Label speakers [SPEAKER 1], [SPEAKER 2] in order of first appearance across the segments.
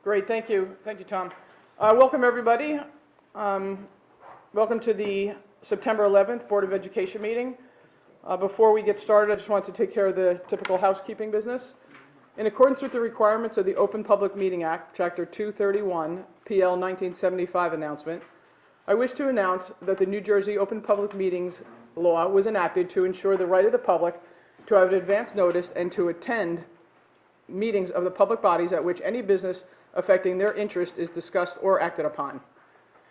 [SPEAKER 1] Great, thank you. Thank you, Tom. Welcome, everybody. Welcome to the September 11th Board of Education meeting. Before we get started, I just want to take care of the typical housekeeping business. In accordance with the requirements of the Open Public Meeting Act, Chapter 231, PL 1975 announcement, I wish to announce that the New Jersey Open Public Meetings Law was enacted to ensure the right of the public to have an advance notice and to attend meetings of the public bodies at which any business affecting their interest is discussed or acted upon.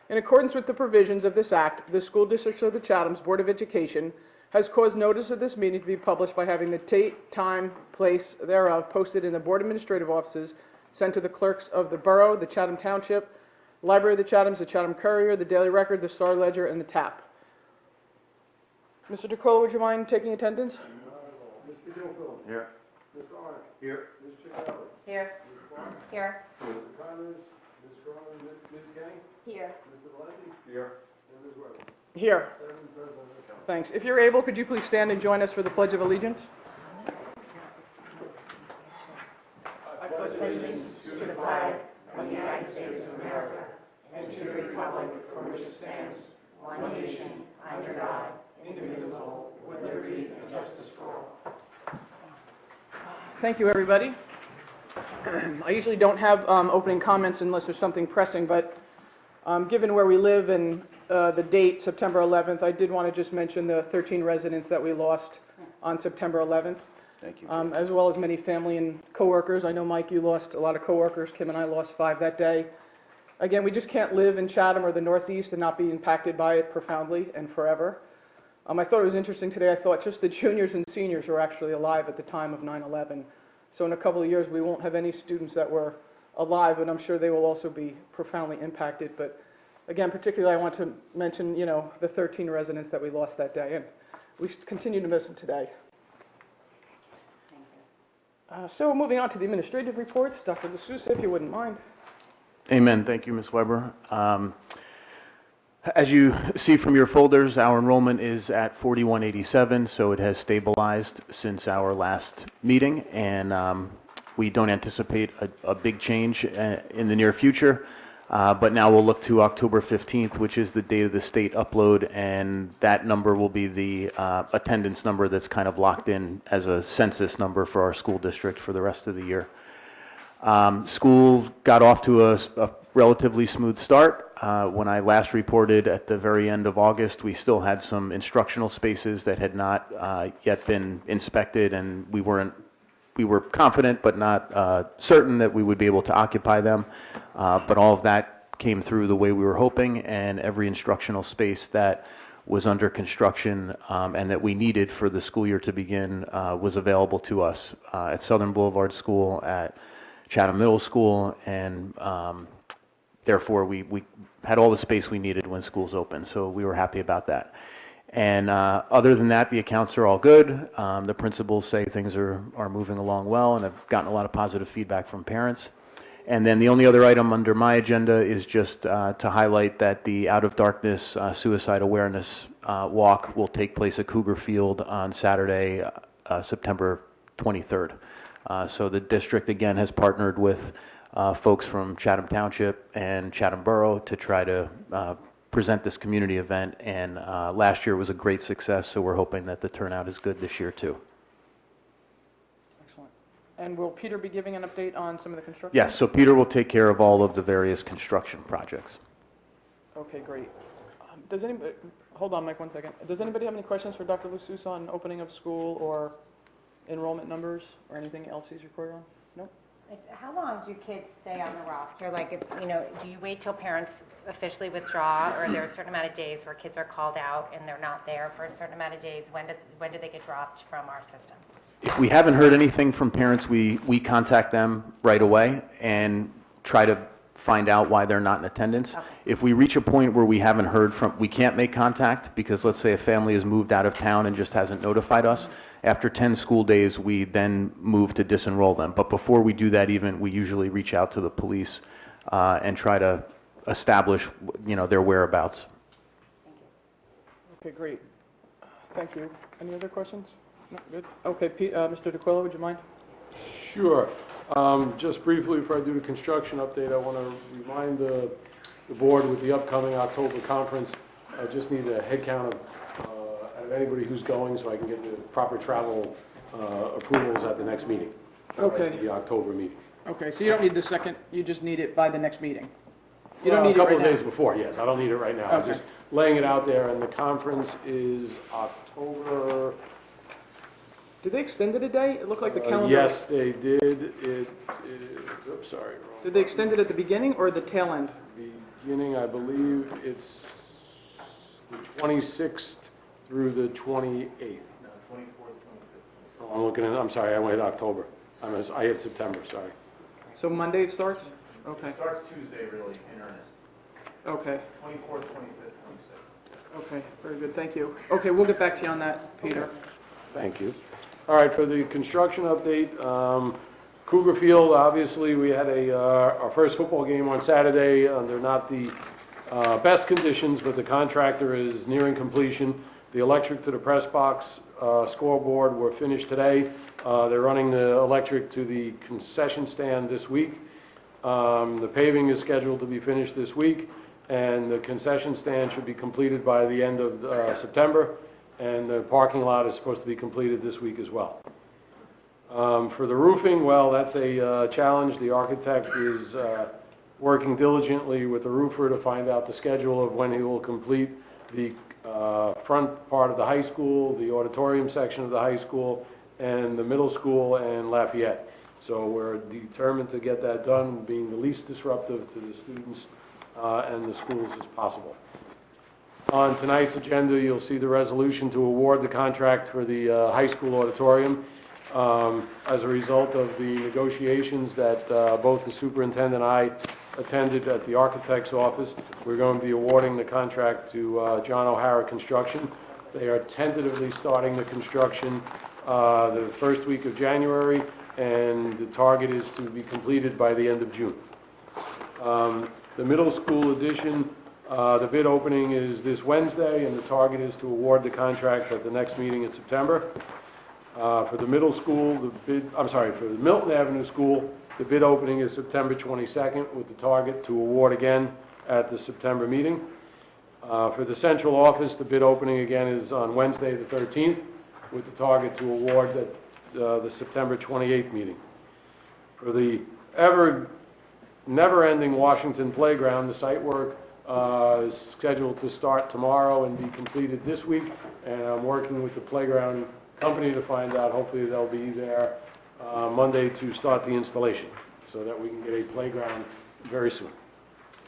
[SPEAKER 1] In accordance with the provisions of this act, the School District of the Chatham's Board of Education has caused notice of this meeting to be published by having the date, time, place thereof posted in the Board Administrative Offices, sent to the clerks of the borough, the Chatham Township, Library of the Chathams, the Chatham Courier, the Daily Record, the Star Ledger, and the TAP. Mr. DeCola, would you mind taking attendance?
[SPEAKER 2] Mr. Gilfield.
[SPEAKER 3] Here.
[SPEAKER 2] Mr. Arnott.
[SPEAKER 3] Here.
[SPEAKER 2] Ms. Chicago.
[SPEAKER 4] Here.
[SPEAKER 2] Ms. Clark.
[SPEAKER 4] Here.
[SPEAKER 2] Mr. Connors. Ms. Sherman. Ms. Gang.
[SPEAKER 4] Here.
[SPEAKER 2] Mr. Valenti.
[SPEAKER 3] Here.
[SPEAKER 2] And Ms. Webb.
[SPEAKER 1] Here.
[SPEAKER 2] 7 present.
[SPEAKER 1] Thanks. If you're able, could you please stand and join us for the Pledge of Allegiance?
[SPEAKER 4] I pledge allegiance to the flag of the United States of America and to the republic for which it stands, one nation, under God, indivisible, with liberty and justice for all.
[SPEAKER 1] Thank you, everybody. I usually don't have opening comments unless there's something pressing, but given where we live and the date, September 11th, I did want to just mention the 13 residents that we lost on September 11th.
[SPEAKER 3] Thank you.
[SPEAKER 1] As well as many family and coworkers. I know, Mike, you lost a lot of coworkers. Kim and I lost 5 that day. Again, we just can't live in Chatham or the Northeast and not be impacted by it profoundly and forever. I thought it was interesting today. I thought just the juniors and seniors were actually alive at the time of 9/11. So in a couple of years, we won't have any students that were alive, and I'm sure they will also be profoundly impacted. But again, particularly, I want to mention, the 13 residents that we lost that day, and we continue to miss them today. So moving on to the administrative reports, Dr. DeSouza, if you wouldn't mind.
[SPEAKER 3] Amen. Thank you, Ms. Weber. As you see from your folders, our enrollment is at 4187, so it has stabilized since our last meeting, and we don't anticipate a big change in the near future. But now we'll look to October 15th, which is the date of the state upload, and that number will be the attendance number that's kind of locked in as a census number for our school district for the rest of the year. School got off to a relatively smooth start. When I last reported at the very end of August, we still had some instructional spaces that had not yet been inspected, and we were confident but not certain that we would be able to occupy them. But all of that came through the way we were hoping, and every instructional space that was under construction and that we needed for the school year to begin was available to us at Southern Boulevard School, at Chatham Middle School, and therefore we had all the space we needed when schools opened, so we were happy about that. And other than that, the accounts are all good. The principals say things are moving along well, and I've gotten a lot of positive feedback from parents. And then the only other item under my agenda is just to highlight that the Out of Darkness Suicide Awareness Walk will take place at Cougar Field on Saturday, September 23rd. So the district, again, has partnered with folks from Chatham Township and Chatham Borough to try to present this community event, and last year was a great success, so we're hoping that the turnout is good this year too.
[SPEAKER 1] Excellent. And will Peter be giving an update on some of the construction?
[SPEAKER 3] Yes, so Peter will take care of all of the various construction projects.
[SPEAKER 1] Okay, great. Does anybody, hold on, Mike, 1 second. Does anybody have any questions for Dr. DeSouza on opening of school or enrollment numbers or anything else he's reported on? No?
[SPEAKER 4] How long do kids stay on the roster? Like, do you wait till parents officially withdraw, or are there a certain amount of days where kids are called out and they're not there for a certain amount of days? When do they get dropped from our system?
[SPEAKER 3] If we haven't heard anything from parents, we contact them right away and try to find out why they're not in attendance.
[SPEAKER 4] Okay.
[SPEAKER 3] If we reach a point where we haven't heard from, we can't make contact because let's say a family has moved out of town and just hasn't notified us. After 10 school days, we then move to disenroll them. But before we do that even, we usually reach out to the police and try to establish, their whereabouts.
[SPEAKER 1] Okay, great. Thank you. Any other questions? No, good. Okay, Mr. DeQuilla, would you mind?
[SPEAKER 2] Sure. Just briefly, before I do the construction update, I want to remind the board with the upcoming October conference, I just need a head count out of anybody who's going so I can get the proper travel approvals at the next meeting.
[SPEAKER 1] Okay.
[SPEAKER 2] The October meeting.
[SPEAKER 1] Okay, so you don't need the second, you just need it by the next meeting? You don't need it
[SPEAKER 2] A couple
[SPEAKER 1] right
[SPEAKER 2] of
[SPEAKER 1] now?
[SPEAKER 2] days before, yes. I don't need it right now. I'm
[SPEAKER 1] Okay.
[SPEAKER 2] just laying it out there, and the conference is October.
[SPEAKER 1] Did they extend it a day? It looked like the calendar.
[SPEAKER 2] Yes, they did. It is, oops, sorry. wrong
[SPEAKER 1] Did they extend it at the beginning or the tail end?
[SPEAKER 2] Beginning, I believe it's the 26th through the 28th.
[SPEAKER 3] No, 24th, 25th.
[SPEAKER 2] Oh, I'm looking at, I'm sorry, I went October. I hit September, sorry.
[SPEAKER 1] So Monday it starts? Okay,
[SPEAKER 3] It starts Tuesday, really, in earnest.
[SPEAKER 1] okay,
[SPEAKER 3] 24th, 25th, 26th.
[SPEAKER 1] okay, very good, thank you. Okay, we'll get back to you on that, Peter.
[SPEAKER 2] Thank you. All right, for the construction update, Cougar Field, obviously, we had our first football game on Saturday under not the best conditions, but the contractor is nearing completion. The electric to the press box scoreboard were finished today. They're running the electric to the concession stand this week. The paving is scheduled to be finished this week, and the concession stand should be completed by the end of September, and the parking lot is supposed to be completed this week as well. For the roofing, well, that's a challenge. The architect is working diligently with the roofer to find out the schedule of when he will complete the front part of the high school, the auditorium section of the high school, and the middle school and Lafayette. So we're determined to get that done, being the least disruptive to the students and the schools as possible. On tonight's agenda, you'll see the resolution to award the contract for the high school auditorium. As a result of the negotiations that both the superintendent and I attended at the architect's office, we're going to be awarding the contract to John O'Hara Construction. They are tentatively starting the construction the first week of January, and the target is to be completed by the end of June. The middle school addition, the bid opening is this Wednesday, and the target is to award the contract at the next meeting in September. For the middle school, for the Milton Avenue School, the bid opening is September 22nd, with the target to award again at the September meeting. For the central office, the bid opening again is on Wednesday, the 13th, with the target to award at the September 28th meeting. For the never-ending Washington Playground, the site work is scheduled to start tomorrow and be completed this week, and I'm working with the playground company to find out, hopefully they'll be there Monday to start the installation, so that we can get a playground very soon.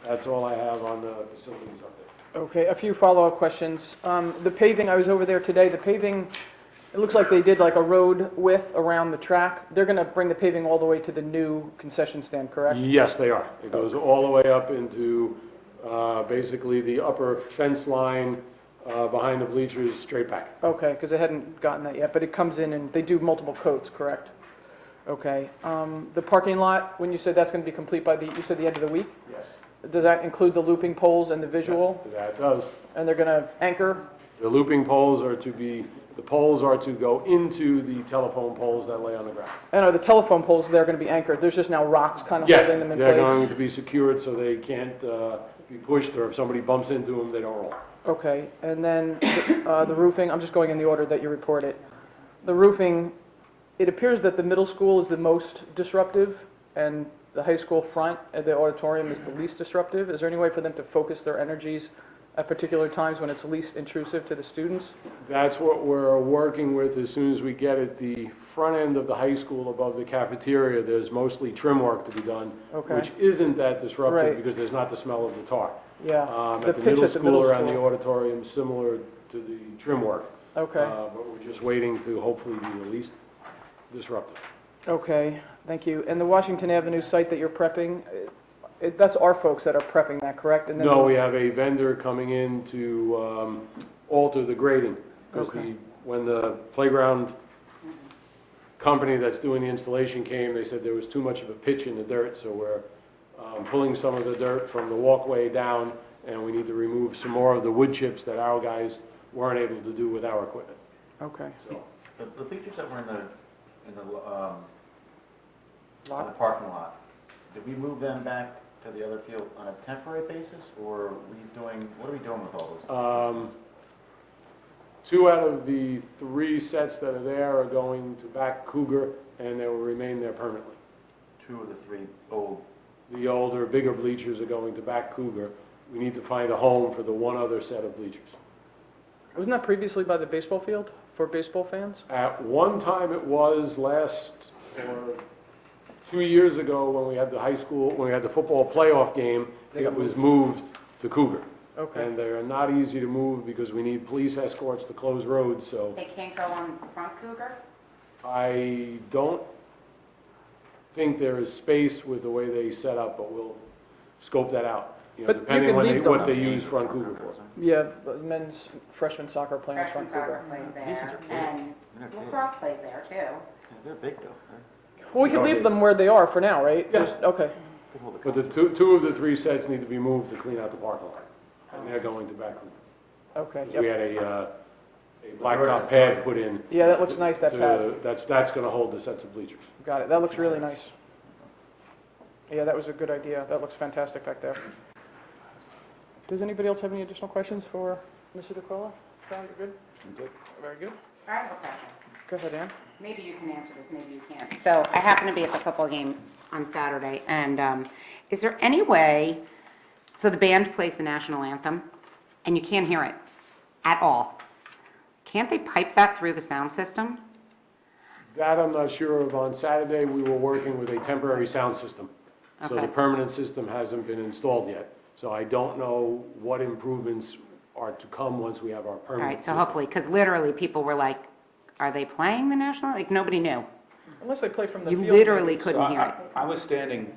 [SPEAKER 2] That's all I have on the facilities update.
[SPEAKER 1] Okay, a few follow-up questions. The paving, I was over there today, the paving, it looks like they did like a road width around the track. They're going to bring the paving all the way to the new concession stand, correct?
[SPEAKER 2] Yes, they are. It goes all the way up into basically the upper fence line behind the bleachers, straight back.
[SPEAKER 1] Okay, because I hadn't gotten that yet, but it comes in and they do multiple coats, correct? Okay. The parking lot, when you said that's going to be complete by you said the end of the week?
[SPEAKER 2] Yes.
[SPEAKER 1] Does that include the looping poles and the visual?
[SPEAKER 2] That does.
[SPEAKER 1] And they're going to anchor?
[SPEAKER 2] The looping poles are the poles are to go into the telephone poles that lay on the ground.
[SPEAKER 1] And are the telephone poles, they're going to be anchored? There's just now rocks kind of
[SPEAKER 2] Yes,
[SPEAKER 1] holding them in
[SPEAKER 2] they're
[SPEAKER 1] place?
[SPEAKER 2] going to be secured so they can't be pushed, or if somebody bumps into them, they don't roll.
[SPEAKER 1] Okay, and then the roofing, I'm just going in the order that you reported. The roofing, it appears that the middle school is the most disruptive, and the high school front, the auditorium is the least disruptive. Is there any way for them to focus their energies at particular times when it's least intrusive to the students?
[SPEAKER 2] That's what we're working with as soon as we get it. The front end of the high school above the cafeteria, there's mostly trim work to be done,
[SPEAKER 1] Okay.
[SPEAKER 2] which isn't that disruptive
[SPEAKER 1] Right.
[SPEAKER 2] because there's not the smell of the tar.
[SPEAKER 1] Yeah, the
[SPEAKER 2] At the
[SPEAKER 1] pitch
[SPEAKER 2] middle
[SPEAKER 1] at the
[SPEAKER 2] school
[SPEAKER 1] middle
[SPEAKER 2] around the
[SPEAKER 1] school.
[SPEAKER 2] auditorium, similar to the trim work.
[SPEAKER 1] Okay,
[SPEAKER 2] But we're just waiting to hopefully be the least disruptive.
[SPEAKER 1] okay, thank you. And the Washington Avenue site that you're prepping, that's our folks that are prepping that, correct? And then
[SPEAKER 2] No, we have a vendor coming in to alter the grading. Because
[SPEAKER 1] Okay.
[SPEAKER 2] when the playground company that's doing the installation came, they said there was too much of a pitch in the dirt, so we're pulling some of the dirt from the walkway down, and we need to remove some more of the wood chips that our guys weren't able to do with our equipment.
[SPEAKER 1] Okay,
[SPEAKER 2] So,
[SPEAKER 3] The bleachers that were in the
[SPEAKER 5] the parking lot. Did we move them back to the other field on a temporary basis, or what are we doing with all those?
[SPEAKER 2] 2 out of the 3 sets that are there are going to back Cougar, and they will remain there permanently.
[SPEAKER 5] 2 of the 3 old.
[SPEAKER 2] The older, bigger bleachers are going to back Cougar. We need to find a home for the 1 other set of bleachers.
[SPEAKER 1] Wasn't that previously by the baseball field for baseball fans?
[SPEAKER 2] At one time, it was or 2 years ago, when we had the football playoff game, it was moved to Cougar.
[SPEAKER 1] Okay.
[SPEAKER 2] And they're not easy to move because we need police escorts to close roads, so
[SPEAKER 6] They can't go on front Cougar?
[SPEAKER 2] I don't think there is space with the way they set up, but we'll scope that out. You know,
[SPEAKER 1] But you
[SPEAKER 2] depending
[SPEAKER 1] can
[SPEAKER 2] on
[SPEAKER 1] leave
[SPEAKER 2] what
[SPEAKER 1] them.
[SPEAKER 2] they use front Cougar for.
[SPEAKER 1] Yeah, but men's freshman soccer playing on
[SPEAKER 6] Freshman
[SPEAKER 1] front
[SPEAKER 6] soccer
[SPEAKER 1] Cougar.
[SPEAKER 6] plays
[SPEAKER 5] These things
[SPEAKER 6] there,
[SPEAKER 5] are big.
[SPEAKER 6] and
[SPEAKER 5] They're big.
[SPEAKER 6] lacrosse plays there too.
[SPEAKER 5] They're big though.
[SPEAKER 1] Well, we can leave them where they are for now, right?
[SPEAKER 2] Yeah.
[SPEAKER 1] Okay.
[SPEAKER 5] They hold a
[SPEAKER 2] But the two of the 3 sets need to be moved to clean out the parking lot. And they're going to back Cougar.
[SPEAKER 1] Okay.
[SPEAKER 2] We
[SPEAKER 1] Yep.
[SPEAKER 2] had a blacktop pad put in.
[SPEAKER 1] Yeah, that looks nice, that pad.
[SPEAKER 2] That's going to hold the sets of bleachers.
[SPEAKER 1] Got it. That looks really nice. Yeah, that was a good idea. That looks fantastic back there. Does anybody else have any additional questions for Mr. DeCola? Sound good? Very good.
[SPEAKER 6] I have a question.
[SPEAKER 1] Go ahead, Ann.
[SPEAKER 6] Maybe you can answer this, maybe you can't. So I happen to be at the football game on Saturday, and is there any way, so the band plays the national anthem, and you can't hear it at all. Can't they pipe that through the sound system?
[SPEAKER 2] That I'm not sure of. On Saturday, we were working with a temporary sound system. So the
[SPEAKER 6] Okay.
[SPEAKER 2] permanent system hasn't been installed yet. So I don't know what improvements are to come once we have our
[SPEAKER 6] All
[SPEAKER 2] permanent
[SPEAKER 6] right, so
[SPEAKER 2] system.
[SPEAKER 6] hopefully, because literally people were like, are they playing the national? Like, nobody knew.
[SPEAKER 1] Unless they play from the
[SPEAKER 6] You
[SPEAKER 1] field.
[SPEAKER 6] literally
[SPEAKER 1] maybe.
[SPEAKER 6] couldn't hear it.
[SPEAKER 7] I was standing,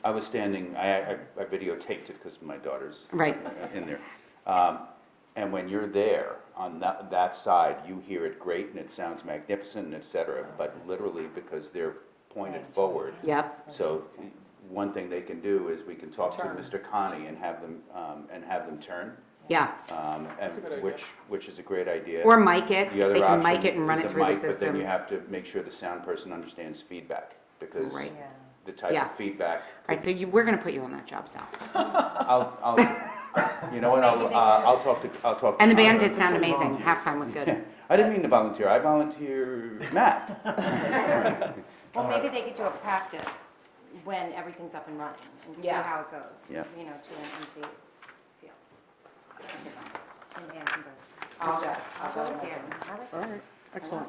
[SPEAKER 7] I videotaped it because my daughter's
[SPEAKER 6] Right.
[SPEAKER 7] in there. And when you're there on that side, you hear it great and it sounds magnificent and et cetera, but literally because they're pointed forward.
[SPEAKER 6] Yep,
[SPEAKER 7] So one thing they can do is we can talk to Mr. Connie and have them turn,
[SPEAKER 6] yeah.
[SPEAKER 7] and
[SPEAKER 1] a good idea.
[SPEAKER 7] which is a great idea.
[SPEAKER 6] Or mic it,
[SPEAKER 7] The other
[SPEAKER 6] they can mic
[SPEAKER 7] option
[SPEAKER 6] it and run
[SPEAKER 7] is
[SPEAKER 6] it
[SPEAKER 7] a
[SPEAKER 6] through the
[SPEAKER 7] mic, But then you
[SPEAKER 6] system.
[SPEAKER 7] have to make sure the sound person understands feedback, because
[SPEAKER 6] Right.
[SPEAKER 7] the type
[SPEAKER 6] Yeah.
[SPEAKER 7] of feedback.
[SPEAKER 6] All right, so we're gonna put you on that job, Sal.
[SPEAKER 7] I'll, you know what, I'll talk to.
[SPEAKER 6] And the band did sound amazing, halftime was good.
[SPEAKER 7] I didn't mean to volunteer, I volunteer Matt.
[SPEAKER 8] Well, maybe they could do a practice when everything's up and running and see
[SPEAKER 6] Yeah.
[SPEAKER 8] how it goes,
[SPEAKER 7] Yeah.
[SPEAKER 8] you know, to an empty field. And Ann can go.
[SPEAKER 6] I'll go
[SPEAKER 8] with
[SPEAKER 6] with
[SPEAKER 8] Ann.
[SPEAKER 6] you.
[SPEAKER 1] All right, excellent.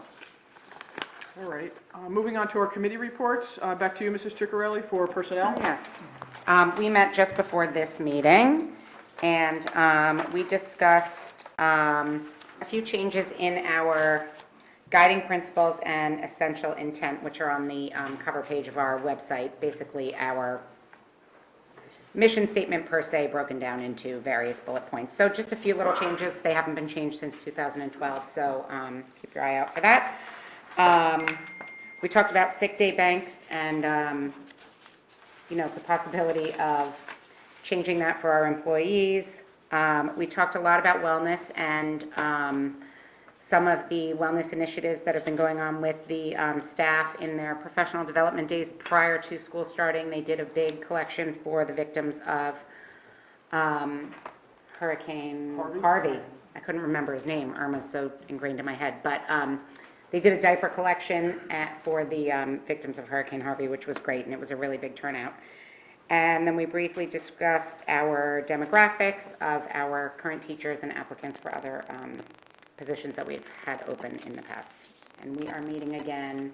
[SPEAKER 1] All right, moving on to our committee reports. Back to you, Mrs. Ciccarelli, for personnel.
[SPEAKER 6] Yes. We met just before this meeting, and we discussed a few changes in our guiding principles and essential intent, which are on the cover page of our website, basically our mission statement per se, broken down into various bullet points. So just a few little changes. They haven't been changed since 2012, so keep your eye out for that. We talked about sick day banks and, the possibility of changing that for our employees. We talked a lot about wellness and some of the wellness initiatives that have been going on with the staff in their professional development days prior to school starting. They did a big collection for the victims of Hurricane Harvey. I couldn't remember his name. Irma's so ingrained in my head. But they did a diaper collection for the victims of Hurricane Harvey, which was great, and it was a really big turnout. And then we briefly discussed our demographics of our current teachers and applicants for other positions that we've had open in the past. And we are meeting again,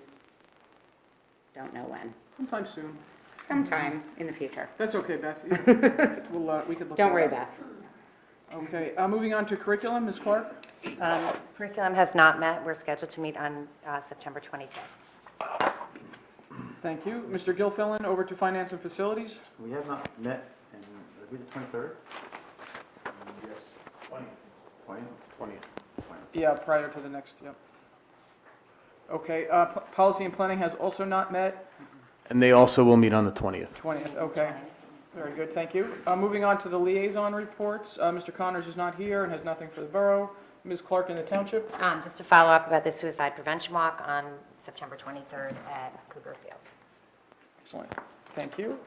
[SPEAKER 6] don't know when,
[SPEAKER 1] Sometime soon.
[SPEAKER 6] sometime in the future.
[SPEAKER 1] That's okay, Beth. We could look.
[SPEAKER 6] Don't
[SPEAKER 1] at
[SPEAKER 6] worry,
[SPEAKER 1] that.
[SPEAKER 6] Beth.
[SPEAKER 1] Okay, moving on to curriculum, Ms. Clark?
[SPEAKER 8] Curriculum has not met. We're scheduled to meet on September 25th.
[SPEAKER 1] Thank you. Mr. Gilfillan, over to finance and facilities.
[SPEAKER 5] We have not met, and are we the 23rd? Yes. 20th? 20th.
[SPEAKER 1] Yeah, prior to the next, yep. Okay, policy and planning has also not met,
[SPEAKER 3] And they also will meet on the 20th.
[SPEAKER 1] 20th, okay. Very good, thank you. Moving on to the liaison reports, Mr. Connors is not here and has nothing for the borough. Ms. Clark in the township?
[SPEAKER 8] Just to follow up about the suicide prevention walk on September 23rd at Cougar Field.
[SPEAKER 1] Excellent. Thank you.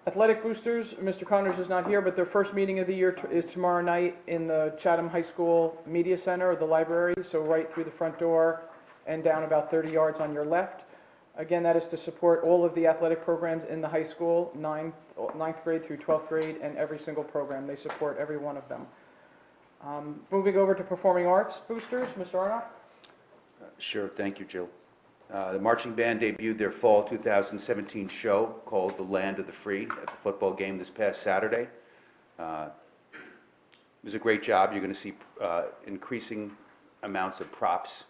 [SPEAKER 1] Athletic boosters, Mr. Connors is not here, but their first meeting of the year is tomorrow night in the Chatham High School Media Center, or the library, so right through the front door and down about 30 yards on your left. Again, that is to support all of the athletic programs in the high school, ninth grade through 12th grade, and every single program. They support every one of them. Moving over to performing arts boosters, Mr. Arnott?
[SPEAKER 7] Sure, thank you, Jill. The marching band debuted their fall 2017 show called The Land of the Free at the football game this past Saturday. It was a great job. You're going to see increasing amounts of props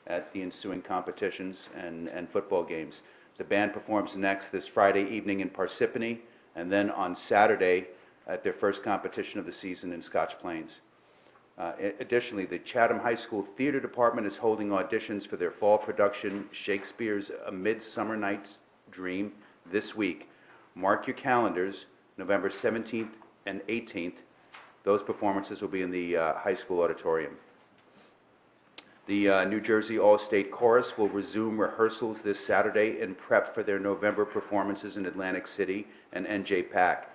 [SPEAKER 7] at the ensuing competitions and football games. The band performs next this Friday evening in Parsippany, and then on Saturday at their first competition of the season in Scotch Plains. Additionally, the Chatham High School Theater Department is holding auditions for their fall production, Shakespeare's A Midsummer Night's Dream, this week. Mark your calendars, November 17th and 18th. Those performances will be in the high school auditorium. The New Jersey All-State Chorus will resume rehearsals this Saturday in prep for their November performances in Atlantic City and NJPAC.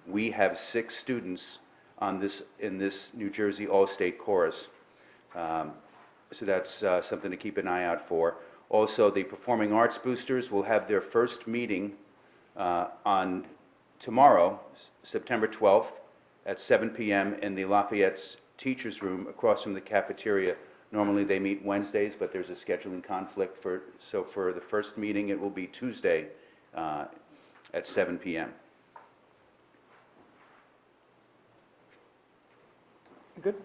[SPEAKER 7] We have 6 students in this New Jersey All-State Chorus. So that's something to keep an eye out for. Also, the Performing Arts Boosters will have their first meeting on tomorrow, September 12th, at 7 p.m. in the Lafayette's Teachers Room across from the cafeteria. Normally they meet Wednesdays, but there's a scheduling conflict, so for the first meeting it will be Tuesday at 7 p.m.
[SPEAKER 1] Good.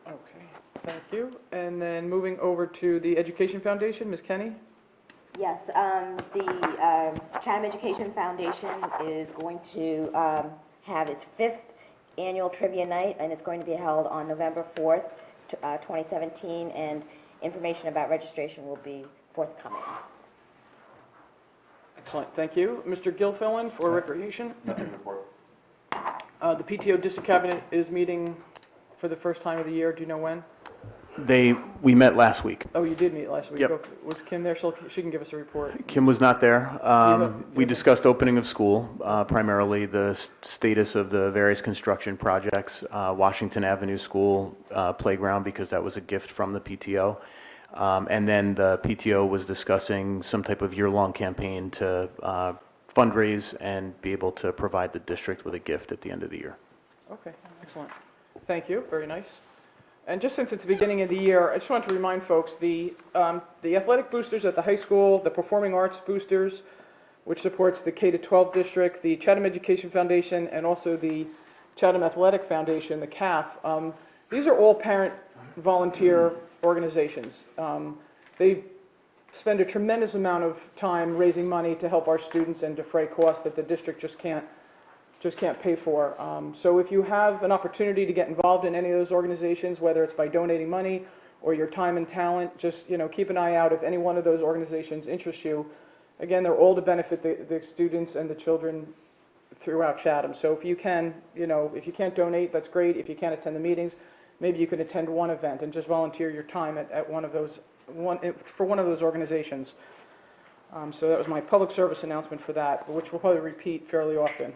[SPEAKER 1] Okay, thank you. And then moving over to the Education Foundation, Ms. Kenny?
[SPEAKER 4] Yes, the Chatham Education Foundation is going to have its 5th annual trivia night, and it's going to be held on November 4th, 2017, and information about registration will be forthcoming.
[SPEAKER 1] Excellent, thank you. Mr. Gilfillan for Recreation.
[SPEAKER 5] Nothing to report.
[SPEAKER 1] The PTO District Cabinet is meeting for the first time of the year. Do you know when?
[SPEAKER 3] We met last week.
[SPEAKER 1] Oh, you did meet last week.
[SPEAKER 3] Yep.
[SPEAKER 1] Okay. Was Kim there? She can give us a report.
[SPEAKER 3] Kim was not there. We discussed opening of school, primarily the status of the various construction projects, Washington Avenue School playground, because that was a gift from the PTO. And then the PTO was discussing some type of year-long campaign to fundraise and be able to provide the district with a gift at the end of the year.
[SPEAKER 1] Okay, excellent. Thank you, very nice. And just since it's the beginning of the year, I just want to remind folks, the athletic boosters at the high school, the performing arts boosters, which supports the K-12 district, the Chatham Education Foundation, and also the Chatham Athletic Foundation, the CAF, these are all parent volunteer organizations. They spend a tremendous amount of time raising money to help our students and defray costs that the district just can't pay for. So if you have an opportunity to get involved in any of those organizations, whether it's by donating money or your time and talent, just keep an eye out if any one of those organizations interests you. Again, they're all to benefit the students and the children throughout Chatham. So if you can, if you can't donate, that's great. If you can't attend the meetings, maybe you can attend one event and just volunteer your time at one of those organizations. So that was my public service announcement for that, which we'll probably repeat fairly often.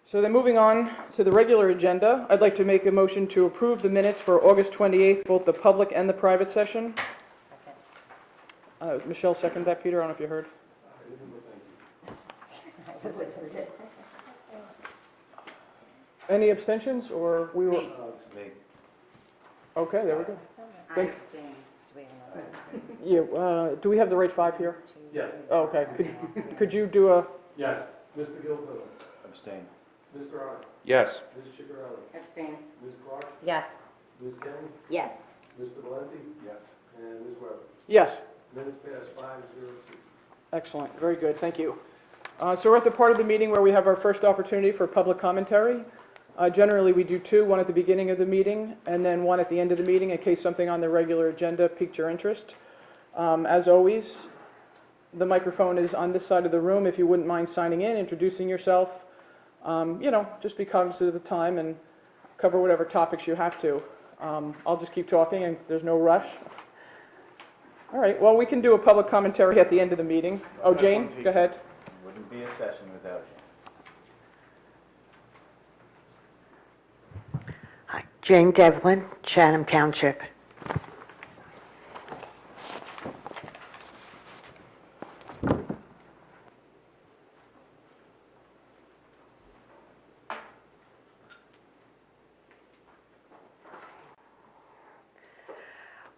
[SPEAKER 1] So then moving on to the regular agenda, I'd like to make a motion to approve the minutes for August 28th, both the public and the private session. Michelle seconded that, Peter, I don't know if you heard. Any abstentions, or we were? Okay, there we go. Thank- Yeah, do we have the right 5 here?
[SPEAKER 2] Yes.
[SPEAKER 1] Oh, okay, could you do a,
[SPEAKER 2] Yes. Mr. Gilfillan.
[SPEAKER 5] Abstain.
[SPEAKER 2] Mr. Arnott.
[SPEAKER 7] Yes.
[SPEAKER 2] Ms. Chicarelli.
[SPEAKER 6] Abstain.
[SPEAKER 2] Ms. Clark.
[SPEAKER 8] Yes.
[SPEAKER 2] Ms. Kenny.
[SPEAKER 4] Yes.
[SPEAKER 2] Mr. Valenti. Yes. And Ms. Weber.
[SPEAKER 1] yes?
[SPEAKER 2] Minutes passed 5-0-2.
[SPEAKER 1] Excellent, very good, thank you. So we're at the part of the meeting where we have our first opportunity for public commentary. Generally, we do 2, one at the beginning of the meeting, and then one at the end of the meeting in case something on the regular agenda piqued your interest. As always, the microphone is on this side of the room. If you wouldn't mind signing in, introducing yourself, just be cognizant of the time and cover whatever topics you have to. I'll just keep talking, and there's no rush. All right, well, we can do a public commentary at the end of the meeting. Oh, Jane, go ahead.
[SPEAKER 5] Wouldn't be a session without you.
[SPEAKER 9] Hi, Jane Devlin, Chatham Township.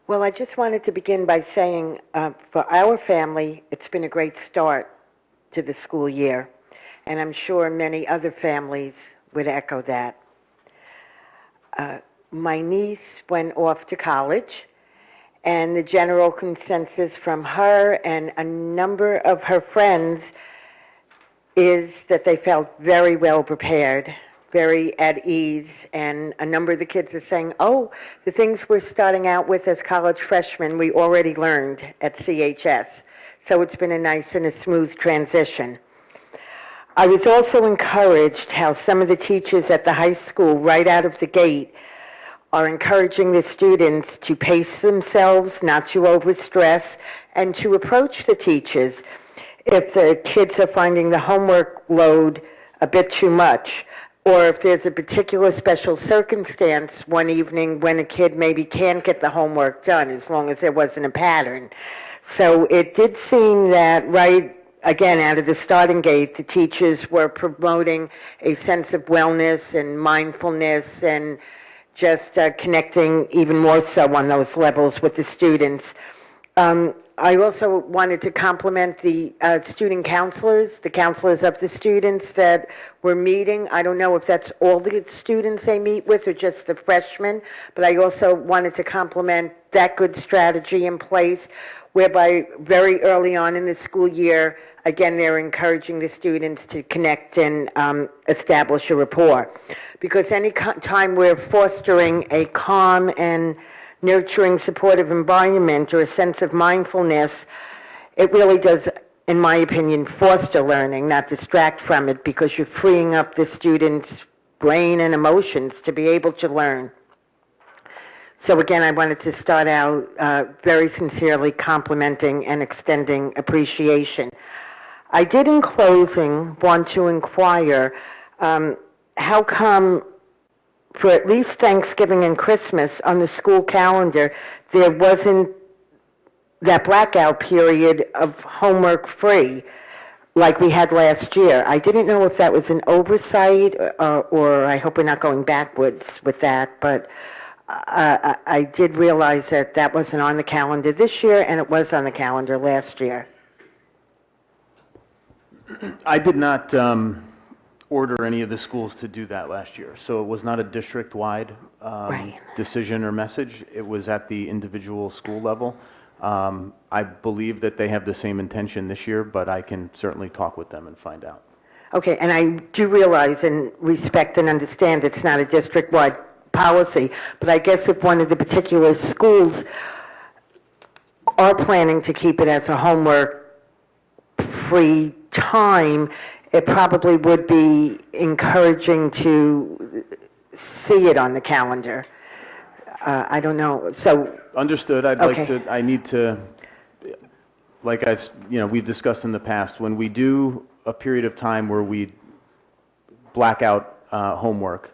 [SPEAKER 9] Well, I just wanted to begin by saying, for our family, it's been a great start to the school year, and I'm sure many other families would echo that. My niece went off to college, and the general consensus from her and a number of her friends is that they felt very well prepared, very at ease, and a number of the kids are saying, oh, the things we're starting out with as college freshmen, we already learned at CHS. So it's been a nice and a smooth transition. I was also encouraged how some of the teachers at the high school right out of the gate are encouraging the students to pace themselves, not to overstress, and to approach the teachers if the kids are finding the homework load a bit too much, or if there's a particular special circumstance one evening when a kid maybe can't get the homework done, as long as there wasn't a pattern. So it did seem that right, again, out of the starting gate, the teachers were promoting a sense of wellness and mindfulness and just connecting even more so on those levels with the students. I also wanted to compliment the student counselors, the counselors of the students that were meeting. I don't know if that's all the students they meet with or just the freshmen, but I also wanted to compliment that good strategy in place, whereby very early on in the school year, again, they're encouraging the students to connect and establish a rapport. Because any time we're fostering a calm and nurturing, supportive environment or a sense of mindfulness, it really does, in my opinion, foster learning, not distract from it, because you're freeing up the student's brain and emotions to be able to learn. So again, I wanted to start out very sincerely complimenting and extending appreciation. I did, in closing, want to inquire, how come for at least Thanksgiving and Christmas on the school calendar, there wasn't that blackout period of homework free like we had last year? I didn't know if that was an oversight, or I hope we're not going backwards with that, but I did realize that that wasn't on the calendar this year, and it was on the calendar last year.
[SPEAKER 3] I did not order any of the schools to do that last year, so it was not a district-wide
[SPEAKER 9] Right.
[SPEAKER 3] decision or message. It was at the individual school level. I believe that they have the same intention this year, but I can certainly talk with them and find out.
[SPEAKER 9] Okay, and I do realize and respect and understand it's not a district-wide policy, but I guess if one of the particular schools are planning to keep it as a homework-free time, it probably would be encouraging to see it on the calendar. I don't know, so...
[SPEAKER 3] Understood. I'd like
[SPEAKER 9] Okay.
[SPEAKER 3] to, I need to, like we've discussed in the past, when we do a period of time where we black out homework,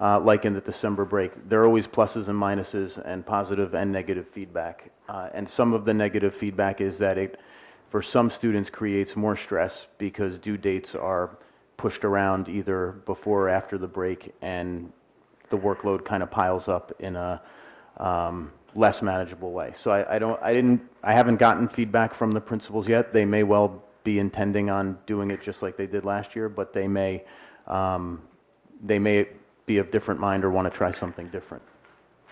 [SPEAKER 3] like in the December break, there are always pluses and minuses and positive and negative feedback. And some of the negative feedback is that it, for some students, creates more stress because due dates are pushed around either before or after the break, and the workload kind of piles up in a less manageable way. So I haven't gotten feedback from the principals yet. They may well be intending on doing it just like they did last year, but they may be of different mind or want to try something different.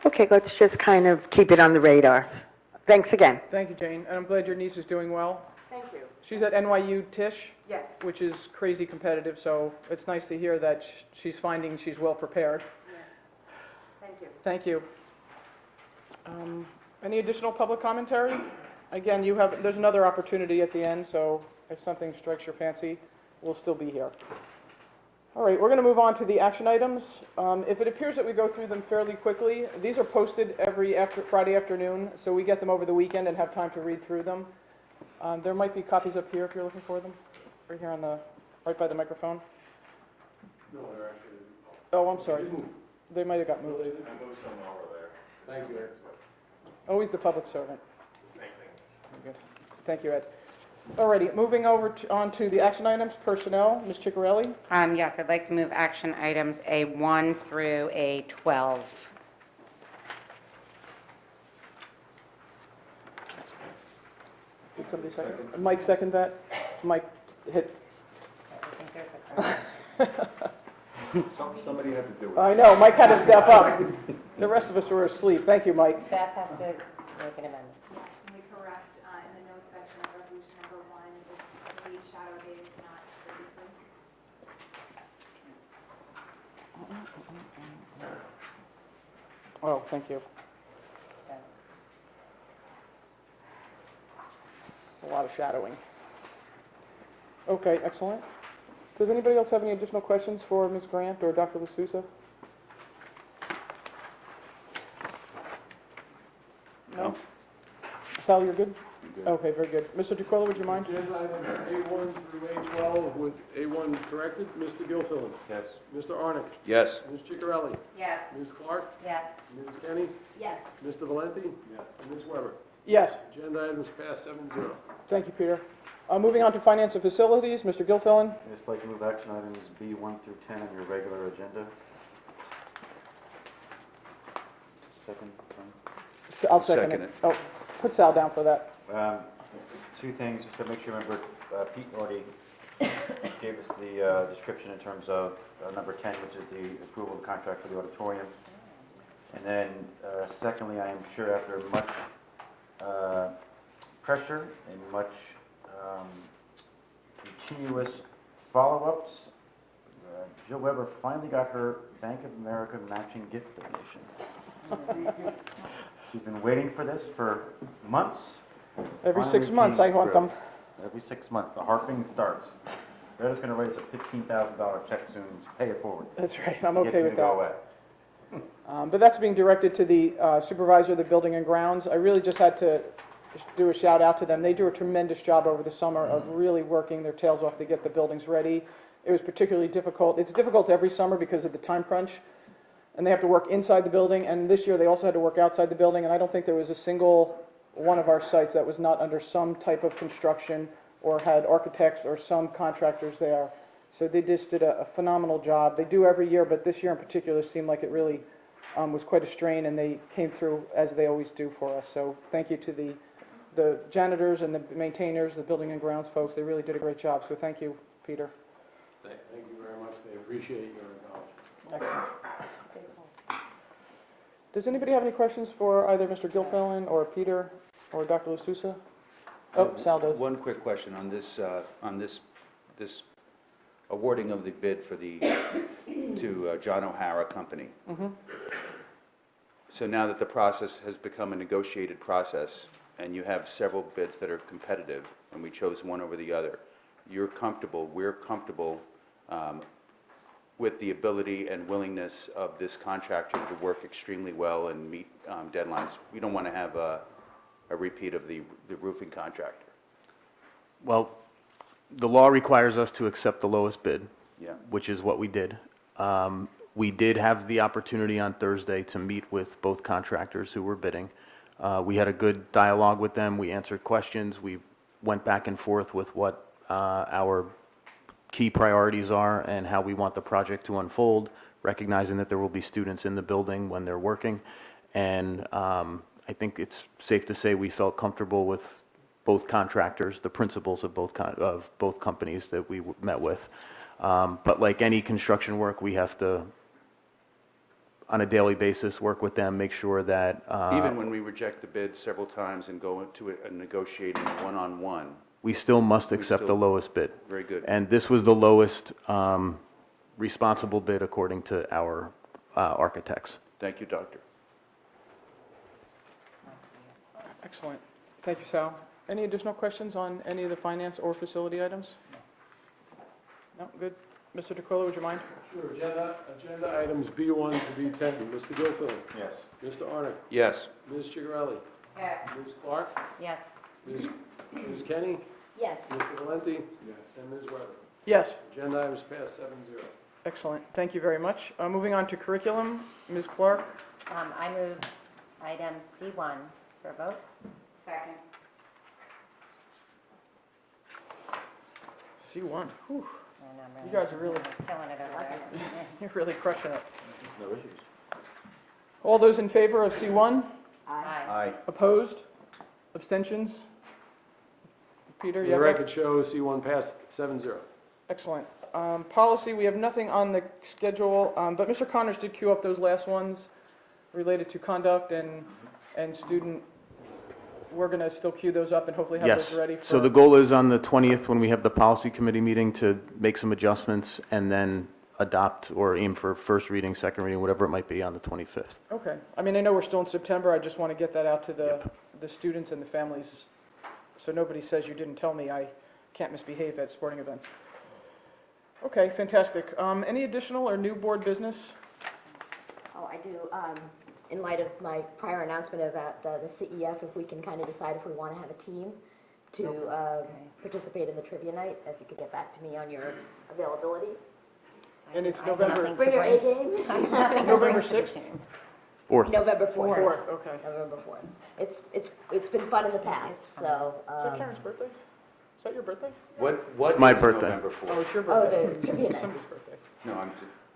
[SPEAKER 9] Okay, let's just kind of keep it on the radar. Thanks again.
[SPEAKER 1] Thank you, Jane, and I'm glad your niece is doing well.
[SPEAKER 9] Thank you.
[SPEAKER 1] She's at NYU Tisch,
[SPEAKER 9] Yes.
[SPEAKER 1] which is crazy competitive, so it's nice to hear that she's finding she's well prepared.
[SPEAKER 9] Thank you.
[SPEAKER 1] Thank you. Any additional public commentary? Again, there's another opportunity at the end, so if something strikes your fancy, we'll still be here. All right, we're going to move on to the action items. If it appears that we go through them fairly quickly, these are posted every Friday afternoon, so we get them over the weekend and have time to read through them. There might be copies up here if you're looking for them, right here on the, right by the microphone.
[SPEAKER 2] No, they're actually.
[SPEAKER 1] Oh, I'm sorry. They might have got moved.
[SPEAKER 2] I moved some over there. Thank you, Ed.
[SPEAKER 1] Always the public servant. Same thing. Thank you, Ed. All righty, moving on to the action items, personnel. Ms. Ciccarelli?
[SPEAKER 6] Yes, I'd like to move action items A1 through A12.
[SPEAKER 1] Did somebody second? Mike second that? Mike hit.
[SPEAKER 5] Somebody had to do it.
[SPEAKER 1] I know, Mike had to step up. The rest of us were asleep. Thank you, Mike.
[SPEAKER 8] Beth has to make an amendment.
[SPEAKER 4] Yes, can we correct in the notes section of resolution number 1, the shadow date is not 33?
[SPEAKER 1] Oh, thank you. A lot of shadowing. Okay, excellent. Does anybody else have any additional questions for Ms. Grant or Dr. LaSousa? No? Sal, you're good? Okay, very good. Mr. DeQuilla, would you mind?
[SPEAKER 2] Agenda items A1 through A12 with A1 corrected. Mr. Gilfillan?
[SPEAKER 5] Yes.
[SPEAKER 2] Mr. Arnick?
[SPEAKER 7] Yes.
[SPEAKER 2] Ms. Ciccarelli?
[SPEAKER 6] Yes.
[SPEAKER 2] Ms. Clark?
[SPEAKER 8] Yes.
[SPEAKER 2] Ms. Kenny?
[SPEAKER 4] Yes.
[SPEAKER 2] Mr. Valenti? Yes. And Ms. Weber?
[SPEAKER 1] Yes.
[SPEAKER 2] Agenda items passed 7-0.
[SPEAKER 1] Thank you, Peter. Moving on to finance and facilities, Mr. Gilfillan.
[SPEAKER 5] I'd just like to move action items B1 through 10 on your regular agenda. Second.
[SPEAKER 1] I'll second
[SPEAKER 7] Second
[SPEAKER 1] it.
[SPEAKER 7] it.
[SPEAKER 1] Oh, put Sal down for that.
[SPEAKER 5] Two things, just to make sure, remember, Pete already gave us the description in terms of number 10, which is the approval of contract for the auditorium. And then, secondly, I am sure after much pressure and much continuous follow-ups, Jill Weber finally got her Bank of America matching gift donation. She's been waiting for this for months.
[SPEAKER 1] Every
[SPEAKER 5] Finally
[SPEAKER 1] 6 months, I
[SPEAKER 5] came
[SPEAKER 1] want
[SPEAKER 5] through.
[SPEAKER 1] them.
[SPEAKER 5] Every 6 months, the harping starts. Greta's going to raise a $15,000 check soon to pay it forward.
[SPEAKER 1] That's right,
[SPEAKER 5] just
[SPEAKER 1] I'm
[SPEAKER 5] to get
[SPEAKER 1] okay
[SPEAKER 5] you
[SPEAKER 1] with
[SPEAKER 5] to go
[SPEAKER 1] that.
[SPEAKER 5] away.
[SPEAKER 1] But that's being directed to the supervisor of the building and grounds. I really just had to do a shout out to them. They do a tremendous job over the summer of really working their tails off to get the buildings ready. It was particularly difficult. It's difficult every summer because of the time crunch, and they have to work inside the building, and this year they also had to work outside the building, and I don't think there was a single one of our sites that was not under some type of construction or had architects or some contractors there. So they just did a phenomenal job. They do every year, but this year in particular seemed like it really was quite a strain, and they came through as they always do for us. So thank you to the janitors and the maintainers, the building and grounds folks. They really did a great job, so thank you, Peter.
[SPEAKER 2] Thank you very much. They appreciate your acknowledgement.
[SPEAKER 1] Excellent. Does anybody have any questions for either Mr. Gilfillan or Peter or Dr. LaSousa? Oh, Sal does.
[SPEAKER 7] One quick question on this awarding of the bid for to John O'Hara Company.
[SPEAKER 1] Mm-hmm.
[SPEAKER 7] So now that the process has become a negotiated process, and you have several bids that are competitive, and we chose one over the other, we're comfortable with the ability and willingness of this contractor to work extremely well and meet deadlines. We don't want to have a repeat of the roofing contractor.
[SPEAKER 3] Well, the law requires us to accept the lowest bid,
[SPEAKER 7] Yeah.
[SPEAKER 3] which is what we did. We did have the opportunity on Thursday to meet with both contractors who were bidding. We had a good dialogue with them. We answered questions. We went back and forth with what our key priorities are and how we want the project to unfold, recognizing that there will be students in the building when they're working. And I think it's safe to say we felt comfortable with both contractors, the principals of both companies that we met with. But like any construction work, we have to, on a daily basis, work with them, make sure that...
[SPEAKER 7] Even when we reject the bid several times and go into a negotiating one-on-one.
[SPEAKER 3] we still must accept the lowest bid.
[SPEAKER 7] Very good.
[SPEAKER 3] And this was the lowest responsible bid according to our architects.
[SPEAKER 7] Thank you, Doctor.
[SPEAKER 1] Excellent. Thank you, Sal. Any additional questions on any of the finance or facility items? No, good. Mr. DeColo, would you mind?
[SPEAKER 2] Sure, agenda items B1 to B10. Mr. Gilfillan?
[SPEAKER 5] Yes.
[SPEAKER 2] Mr. Arnott?
[SPEAKER 7] Yes.
[SPEAKER 2] Ms. Chigarelli?
[SPEAKER 6] Yes.
[SPEAKER 2] Ms. Clark?
[SPEAKER 8] Yes.
[SPEAKER 2] Ms. Kenny?
[SPEAKER 8] Yes.
[SPEAKER 2] Mr. Valenti? Yes. And Ms. Weber?
[SPEAKER 1] Yes.
[SPEAKER 2] Agenda items passed 7-0.
[SPEAKER 1] Excellent. Thank you very much. Moving on to curriculum, Ms. Clark.
[SPEAKER 8] I move item C1 for a vote.
[SPEAKER 6] Second.
[SPEAKER 1] C1. Whew.
[SPEAKER 8] And I'm
[SPEAKER 1] You guys are really,
[SPEAKER 8] killing it over there.
[SPEAKER 1] you're really crushing it.
[SPEAKER 5] No issues.
[SPEAKER 1] All those in favor of C1?
[SPEAKER 8] Aye.
[SPEAKER 5] Aye.
[SPEAKER 1] Opposed? Abstentions? Peter, you
[SPEAKER 2] The
[SPEAKER 1] have that?
[SPEAKER 2] record shows C1 passed 7-0.
[SPEAKER 1] Excellent. Policy, we have nothing on the schedule, but Mr. Connors did queue up those last ones related to conduct and student. We're going to still queue those up and hopefully have
[SPEAKER 3] Yes.
[SPEAKER 1] those ready for.
[SPEAKER 3] So the goal is on the 20th, when we have the policy committee meeting, to make some adjustments and then adopt or aim for first reading, second reading, whatever it might be on the 25th.
[SPEAKER 1] Okay. I mean, I know we're still in September. I just want to get that out to the students and the families, so nobody says you didn't tell me I can't misbehave at sporting events. Okay, fantastic. Any additional or new board business?
[SPEAKER 4] Oh, I do. In light of my prior announcement about the CEF, if we can kind of decide if we want to have a team to participate in the trivia night, if you could get back to me on your availability.
[SPEAKER 1] And it's November,
[SPEAKER 4] Bring your A game.
[SPEAKER 1] November 6th?
[SPEAKER 3] 4th.
[SPEAKER 4] November 4th.
[SPEAKER 1] 4th, okay.
[SPEAKER 4] November 4th. It's been fun in the past, so.
[SPEAKER 1] Is that Karen's birthday? Is that your birthday?
[SPEAKER 7] What
[SPEAKER 3] my
[SPEAKER 7] is
[SPEAKER 3] birthday.
[SPEAKER 7] November
[SPEAKER 1] Oh,
[SPEAKER 7] 4th?
[SPEAKER 1] it's your
[SPEAKER 4] Oh,
[SPEAKER 1] birthday.
[SPEAKER 4] the trivia night.
[SPEAKER 1] Somebody's birthday.
[SPEAKER 7] No, I'm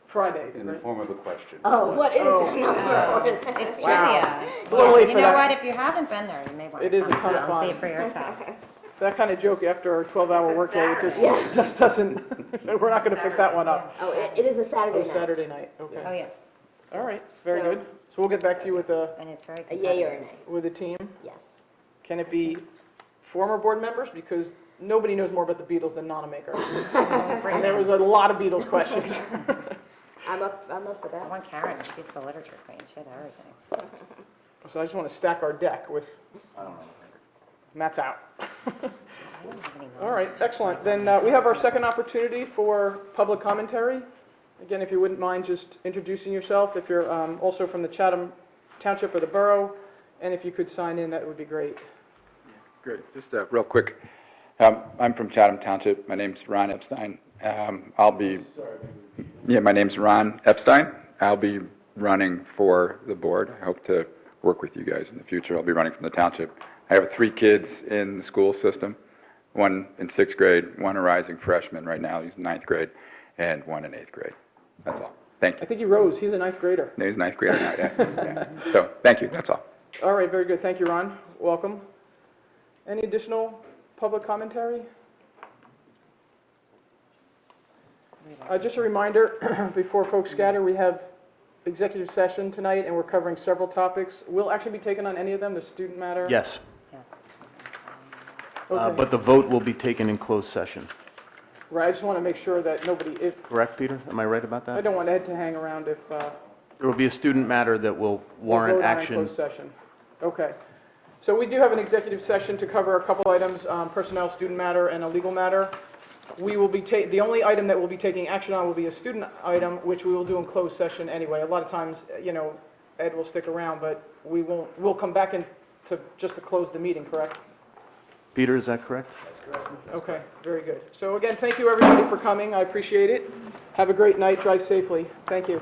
[SPEAKER 1] Friday,
[SPEAKER 7] in the
[SPEAKER 1] right?
[SPEAKER 7] form of a question.
[SPEAKER 4] Oh, what is
[SPEAKER 1] Oh.
[SPEAKER 4] November 4th?
[SPEAKER 8] It's
[SPEAKER 1] Wow.
[SPEAKER 8] trivia.
[SPEAKER 1] It's a little late
[SPEAKER 8] You
[SPEAKER 1] for
[SPEAKER 8] know
[SPEAKER 1] that.
[SPEAKER 8] what, if you haven't been there, you may want to
[SPEAKER 1] It is a
[SPEAKER 8] come
[SPEAKER 1] ton of
[SPEAKER 8] out and see
[SPEAKER 1] fun.
[SPEAKER 8] it for yourself.
[SPEAKER 1] That kind of joke after a 12-hour
[SPEAKER 6] It's a
[SPEAKER 1] workday, it just,
[SPEAKER 4] Saturday.
[SPEAKER 1] just doesn't, we're not going to pick that one up.
[SPEAKER 4] Oh, it is a Saturday
[SPEAKER 1] Oh,
[SPEAKER 4] night.
[SPEAKER 1] Saturday night,
[SPEAKER 8] Oh,
[SPEAKER 1] okay.
[SPEAKER 8] yes,
[SPEAKER 1] All right, very
[SPEAKER 4] So-
[SPEAKER 1] good. So we'll get back to you with
[SPEAKER 8] and it's very
[SPEAKER 4] A yay or a
[SPEAKER 8] competitive.
[SPEAKER 4] nay?
[SPEAKER 1] with a team.
[SPEAKER 4] Yes.
[SPEAKER 1] Can it be former board members? Because nobody knows more about the Beatles than Nonamaker. And there was a lot of Beatles questions.
[SPEAKER 4] I'm up for
[SPEAKER 8] I
[SPEAKER 4] that.
[SPEAKER 8] want Karen, she's the literature queen, she had everything.
[SPEAKER 1] So I just want to stack our deck with, Matt's out.
[SPEAKER 8] I don't have any
[SPEAKER 1] All right, excellent. Then we have our second opportunity for public commentary. Again, if you wouldn't mind just introducing yourself, if you're also from the Chatham Township or the borough, and if you could sign in, that would be great.
[SPEAKER 10] Great. Just real quick. I'm from Chatham Township. My name's Ron Epstein. My name's Ron Epstein. I'll be running for the board. I hope to work with you guys in the future. I'll be running from the township. I have 3 kids in the school system, one in 6th grade, one a rising freshman right now, he's in 9th grade, and one in 8th grade. That's all. Thank
[SPEAKER 1] I
[SPEAKER 10] you.
[SPEAKER 1] think he rose. He's a ninth grader.
[SPEAKER 10] He's a 9th grader now, yeah. So, thank you. That's all.
[SPEAKER 1] All right, very good. Thank you, Ron. Welcome. Any additional public commentary? Just a reminder, before folks scatter, we have executive session tonight, and we're covering several topics. We'll actually be taking on any of them, the student matter?
[SPEAKER 3] Yes,
[SPEAKER 8] Yes.
[SPEAKER 1] Okay.
[SPEAKER 3] but the vote will be taken in closed session.
[SPEAKER 1] Right, I just want to make sure that nobody,
[SPEAKER 3] Correct, Peter? Am I right about
[SPEAKER 1] I
[SPEAKER 3] that?
[SPEAKER 1] don't want Ed to hang around if
[SPEAKER 3] There will be a student matter that will
[SPEAKER 1] we'll
[SPEAKER 3] warrant
[SPEAKER 1] vote on in
[SPEAKER 3] action.
[SPEAKER 1] closed session. Okay. So we do have an executive session to cover a couple items, personnel, student matter, and a legal matter. We will be the only item that we'll be taking action on will be a student item, which we will do in closed session anyway. A lot of times, Ed will stick around, but we'll come back in just to close the meeting, correct?
[SPEAKER 3] Peter, is that correct?
[SPEAKER 1] Okay, very good. So again, thank you everybody for coming. I appreciate it. Have a great night. Drive safely. Thank you.